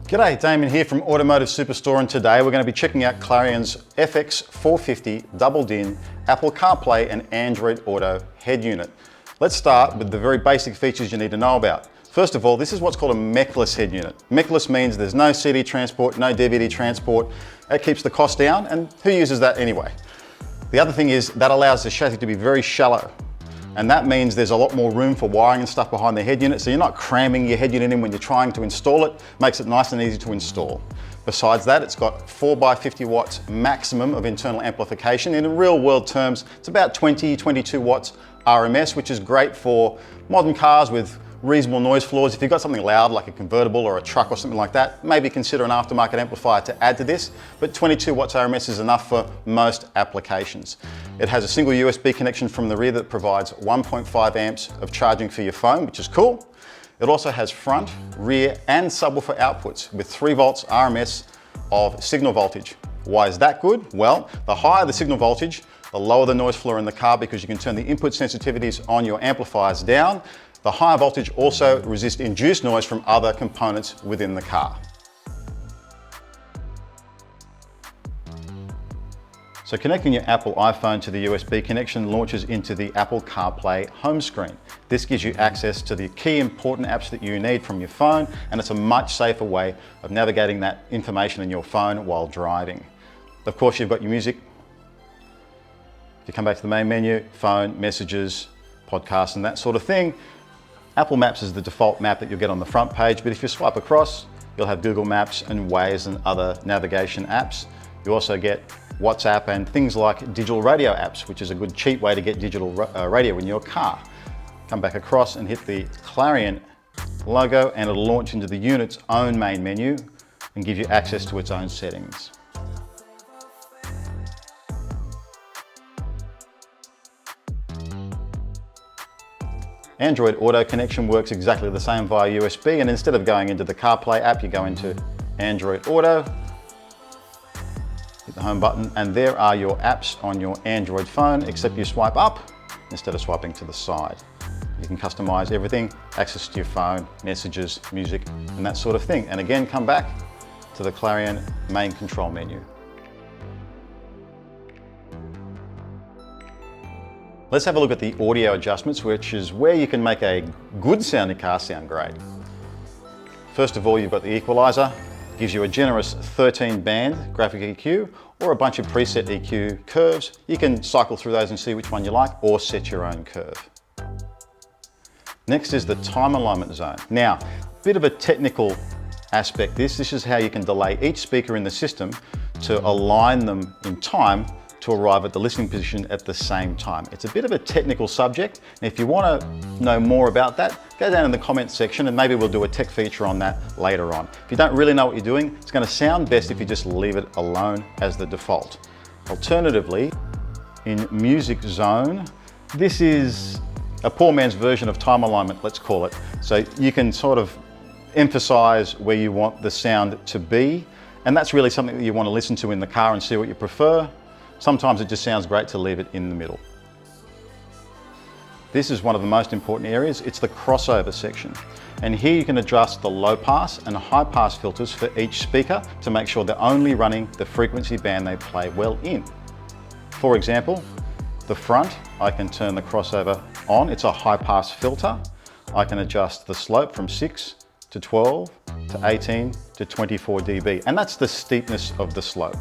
G'day, Damien here from Automotive Superstore, and today we're going to be checking out Clarion's FX450 double-DIN Apple CarPlay and Android Auto head unit. Let's start with the very basic features you need to know about. First of all, this is what's called a mechless head unit. Mechless means there's no CD transport, no DVD transport. That keeps the cost down, and who uses that anyway? The other thing is that allows the chassis to be very shallow. And that means there's a lot more room for wiring and stuff behind the head unit, so you're not cramming your head unit in when you're trying to install it. Makes it nice and easy to install. Besides that, it's got 4x50 watts maximum of internal amplification. In real world terms, it's about 22 watts RMS, which is great for modern cars with reasonable noise floors. If you've got something loud like a convertible or a truck or something like that, maybe consider an aftermarket amplifier to add to this, but 22 watts RMS is enough for most applications. It has a single USB connection from the rear that provides 1.5 amps of charging for your phone, which is cool. It also has front, rear and subwoofer outputs with 3 volts RMS of signal voltage. Why is that good? Well, the higher the signal voltage, the lower the noise floor in the car, because you can turn the input sensitivities on your amplifiers down. The higher voltage also resists induced noise from other components within the car. So connecting your Apple iPhone to the USB connection launches into the Apple CarPlay home screen. This gives you access to the key important apps that you need from your phone, and it's a much safer way of navigating that information in your phone while driving. Of course, you've got your music. If you come back to the main menu, phone, messages, podcasts and that sort of thing. Apple Maps is the default map that you'll get on the front page, but if you swipe across, you'll have Google Maps and Waze and other navigation apps. You also get WhatsApp and things like digital radio apps, which is a good cheap way to get digital radio in your car. Come back across and hit the Clarion logo and it'll launch into the unit's own main menu and give you access to its own settings. Android Auto connection works exactly the same via USB, and instead of going into the CarPlay app, you go into Android Auto, hit the home button, and there are your apps on your Android phone, except you swipe up instead of swiping to the side. You can customize everything, access to your phone, messages, music, and that sort of thing. And again, come back to the Clarion main control menu. Let's have a look at the audio adjustments, which is where you can make a good sounding car sound great. First of all, you've got the equalizer. It gives you a generous 13-band graphic EQ or a bunch of preset EQ curves. You can cycle through those and see which one you like, or set your own curve. Next is the time alignment zone. Now, a bit of a technical aspect. This is how you can delay each speaker in the system to align them in time to arrive at the listening position at the same time. It's a bit of a technical subject, and if you want to know more about that, go down in the comments section and maybe we'll do a tech feature on that later on. If you don't really know what you're doing, it's going to sound best if you just leave it alone as the default. Alternatively, in music zone, this is a poor man's version of time alignment, let's call it. So you can sort of emphasize where you want the sound to be, and that's really something that you want to listen to in the car and see what you prefer. Sometimes it just sounds great to leave it in the middle. This is one of the most important areas. It's the crossover section. And here you can adjust the low pass and high pass filters for each speaker to make sure they're only running the frequency band they play well in. For example, the front, I can turn the crossover on. It's a high pass filter. I can adjust the slope from 6 to 12 to 18 to 24 dB. And that's the steepness of the slope.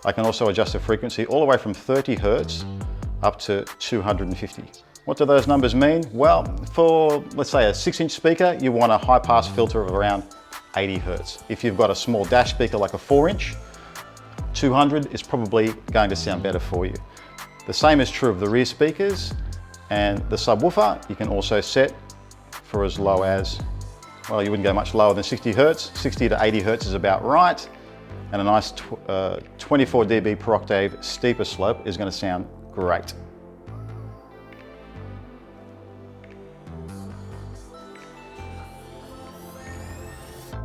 I can also adjust the frequency all the way from 30 Hertz up to 250. What do those numbers mean? Well, for let's say a 6-inch speaker, you want a high pass filter of around 80 Hertz. If you've got a small dash speaker like a 4-inch, 200 is probably going to sound better for you. The same is true of the rear speakers, and the subwoofer you can also set for as low as, well, you wouldn't go much lower than 60 Hertz. 60 to 80 Hertz is about right. And a nice 24 dB per octave steeper slope is going to sound great.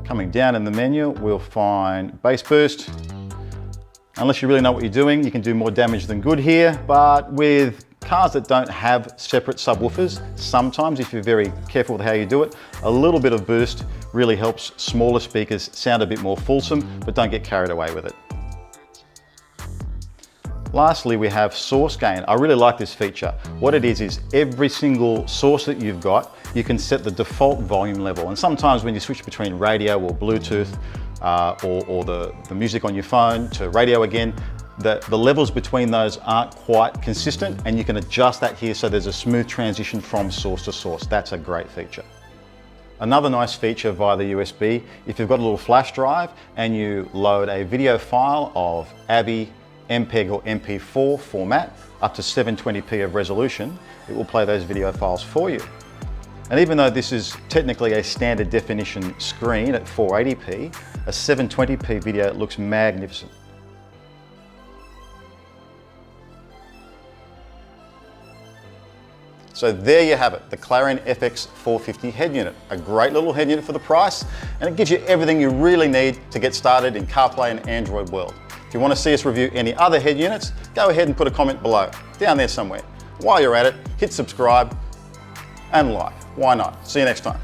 Coming down in the menu, we'll find bass boost. Unless you really know what you're doing, you can do more damage than good here, but with cars that don't have separate subwoofers, sometimes if you're very careful with how you do it, a little bit of boost really helps smaller speakers sound a bit more fulsome, but don't get carried away with it. Lastly, we have source gain. I really like this feature. What it is every single source that you've got, you can set the default volume level. And sometimes when you switch between radio or Bluetooth or the music on your phone to radio again, the levels between those aren't quite consistent, and you can adjust that here so there's a smooth transition from source to source. That's a great feature. Another nice feature via the USB, if you've got a little flash drive and you load a video file of AVI, MPEG or MP4 format up to 720p of resolution, it will play those video files for you. And even though this is technically a standard definition screen at 480p, a 720p video looks magnificent. So there you have it, the Clarion FX450 head unit. A great little head unit for the price, and it gives you everything you really need to get started in CarPlay and Android world. If you want to see us review any other head units, go ahead and put a comment below, down there somewhere. While you're at it, hit subscribe and like. Why not? See you next time.